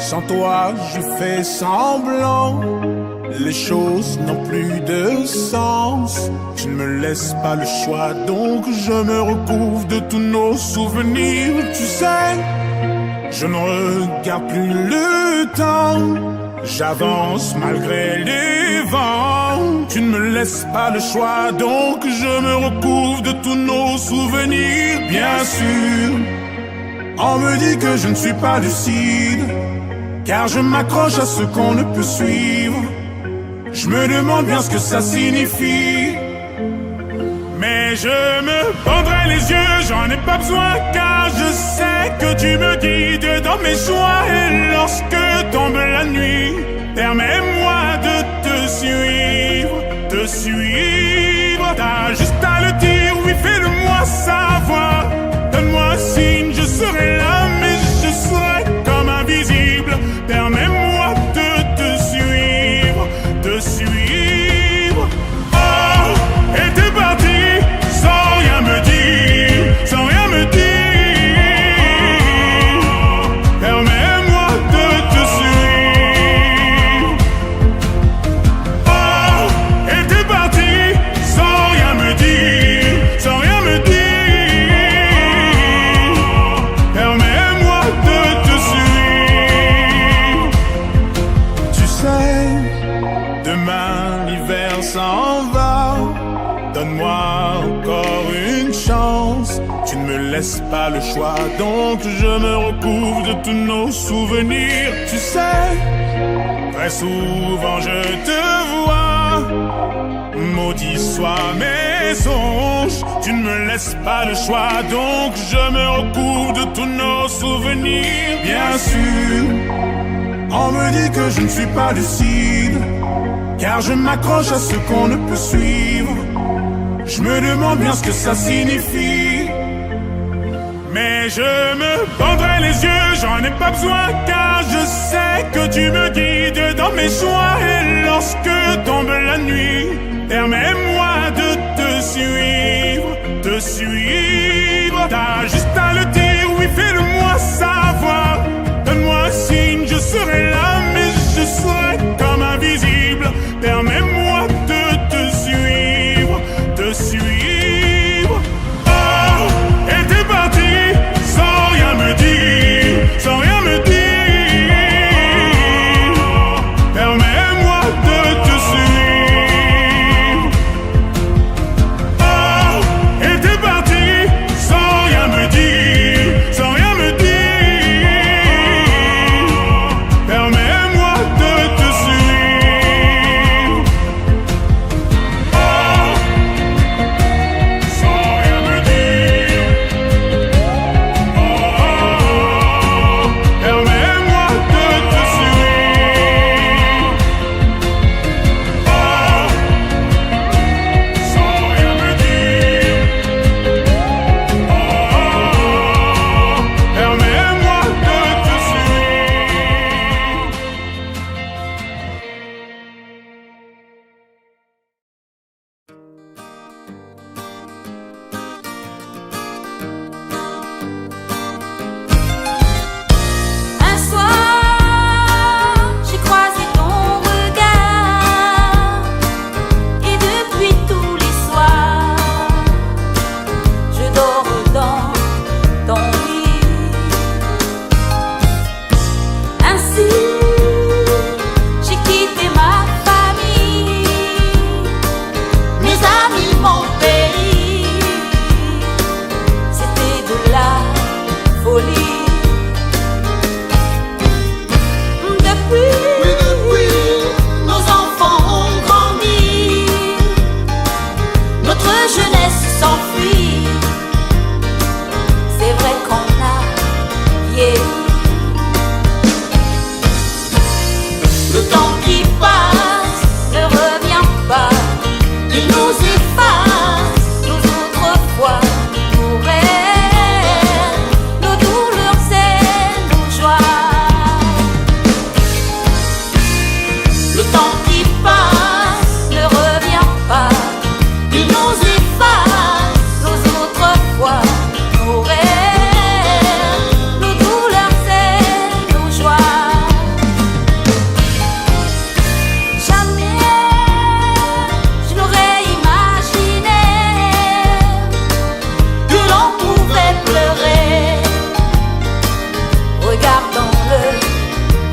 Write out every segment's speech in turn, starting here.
Sans toi, je fais semblant. Les choses n'ont plus de sens. Tu ne me laisses pas le choix, donc je me recouvre de tous nos souvenirs. Tu sais, je ne regarde plus le temps. J'avance malgré les vents. Tu ne me laisses pas le choix, donc je me recouvre de tous nos souvenirs. Bien sûr, on me dit que je ne suis pas lucide, car je m'accroche à ce qu'on ne peut suivre. Je me demande bien ce que ça signifie, mais je me bandrai les yeux, j'en ai pas besoin, car je sais que tu me guides dans mes choix. Et lorsque tombe la nuit, permets-moi de te suivre, te suivre. T'as juste à le dire, oui, fais-le-moi savoir. Donne-moi un signe, je serai là, mais je serai comme invisible. Permets-moi de te suivre, te suivre. Oh, et t'es parti sans rien me dire, sans rien me dire. Permets-moi de te suivre. Oh, et t'es parti sans rien me dire, sans rien me dire. Permets-moi de te suivre. Tu sais, demain l'hiver s'en va. Donne-moi encore une chance. Tu ne me laisses pas le choix, donc je me recouvre de tous nos souvenirs. Tu sais, très souvent je te vois. Maudit soient mes songes. Tu ne me laisses pas le choix, donc je me recouvre de tous nos souvenirs. Bien sûr, on me dit que je ne suis pas lucide, car je m'accroche à ce qu'on ne peut suivre. Je me demande bien ce que ça signifie, mais je me bandrai les yeux, j'en ai pas besoin, car je sais que tu me guides dans mes choix. Et lorsque tombe la nuit, permets-moi de te suivre, te suivre. T'as juste à le dire, oui, fais-le-moi savoir. Donne-moi un signe, je serai là, mais je serai comme invisible. Permets-moi de te suivre, te suivre. Oh, et t'es parti sans rien me dire, sans rien me dire. Permets-moi de te suivre. Oh, et t'es parti sans rien me dire, sans rien me dire.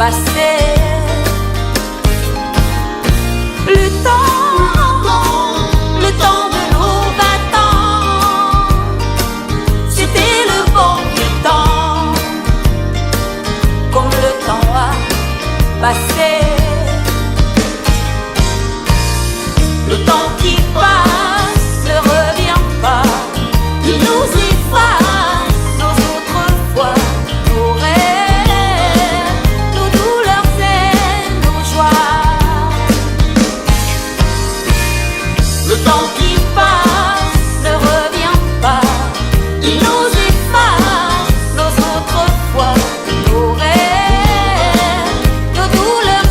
passé. Le temps de nos 20 ans, c'était le bon vieux temps. Comme le temps a passé, le temps qui passe ne revient pas. Il nous efface nos autrefois, nos rêves, nos douleurs et nos joies. Le temps qui passe ne revient pas. Il nous efface nos autrefois, nos rêves, nos douleurs.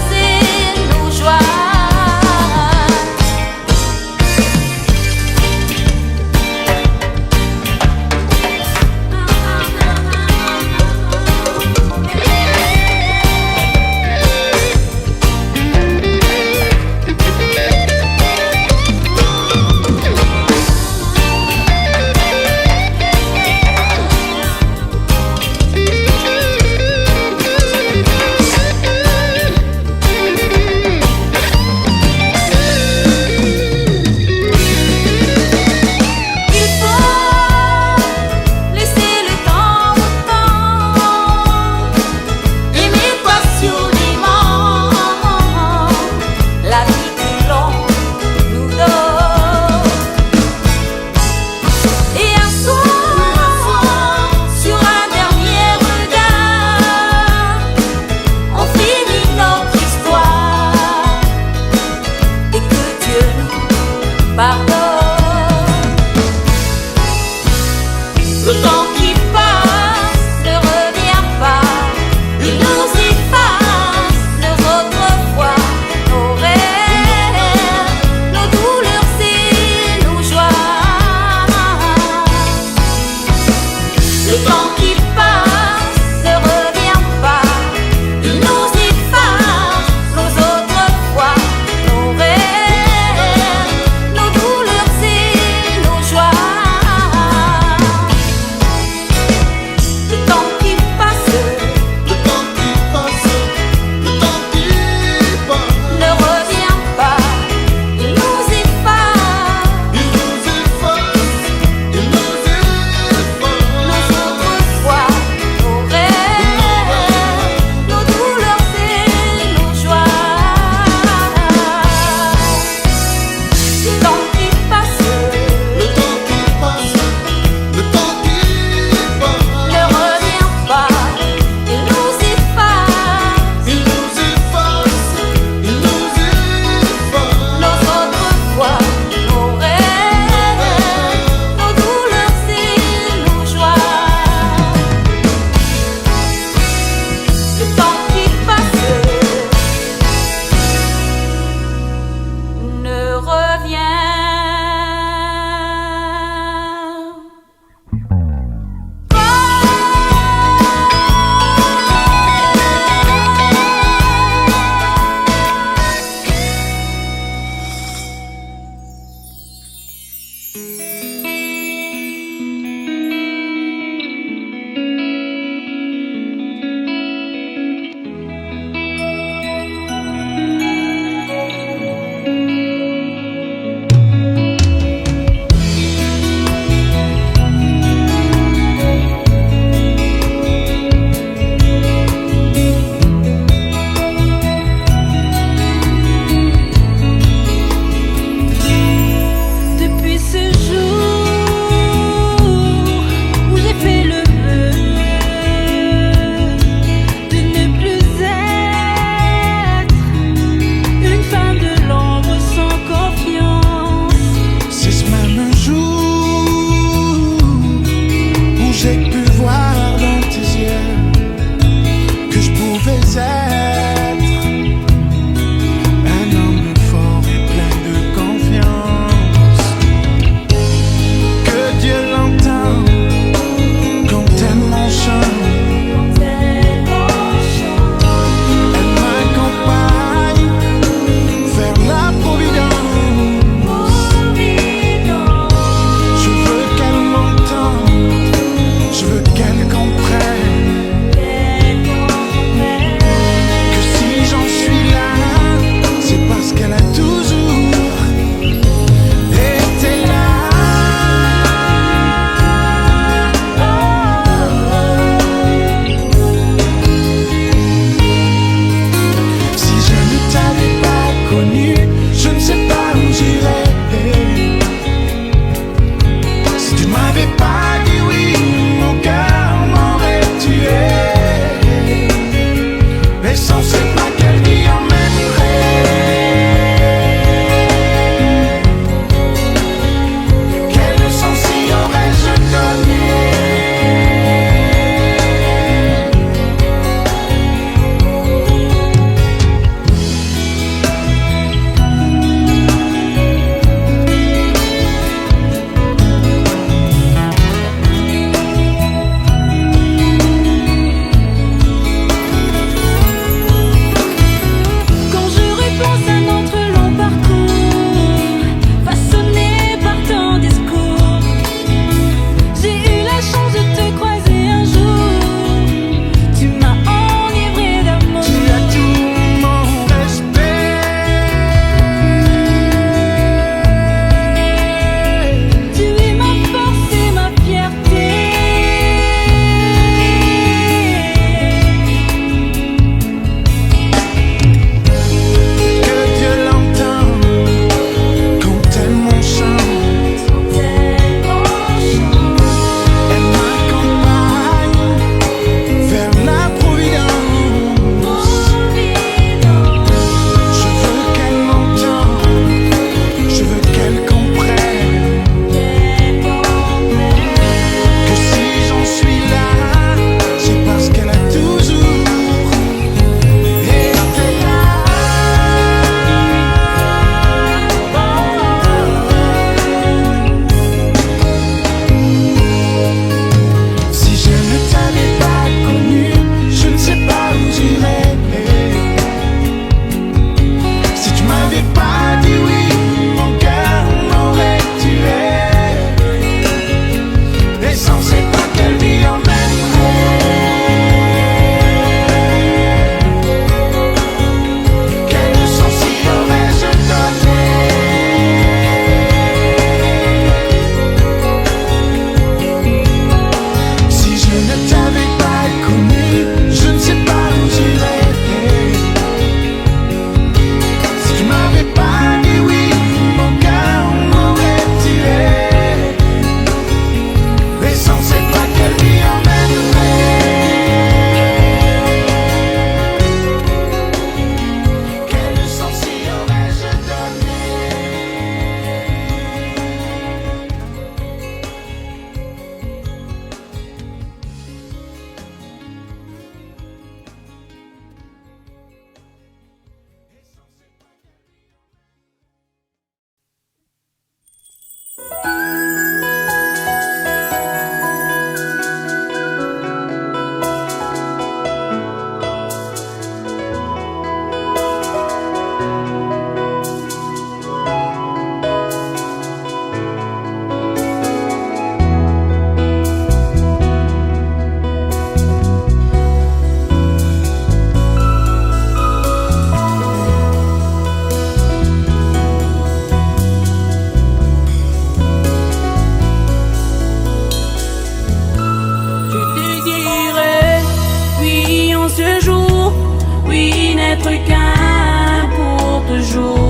on sait pas quelle vie emmènerait. Quelle sens y aurais-je donné? Qu'un pour toujours.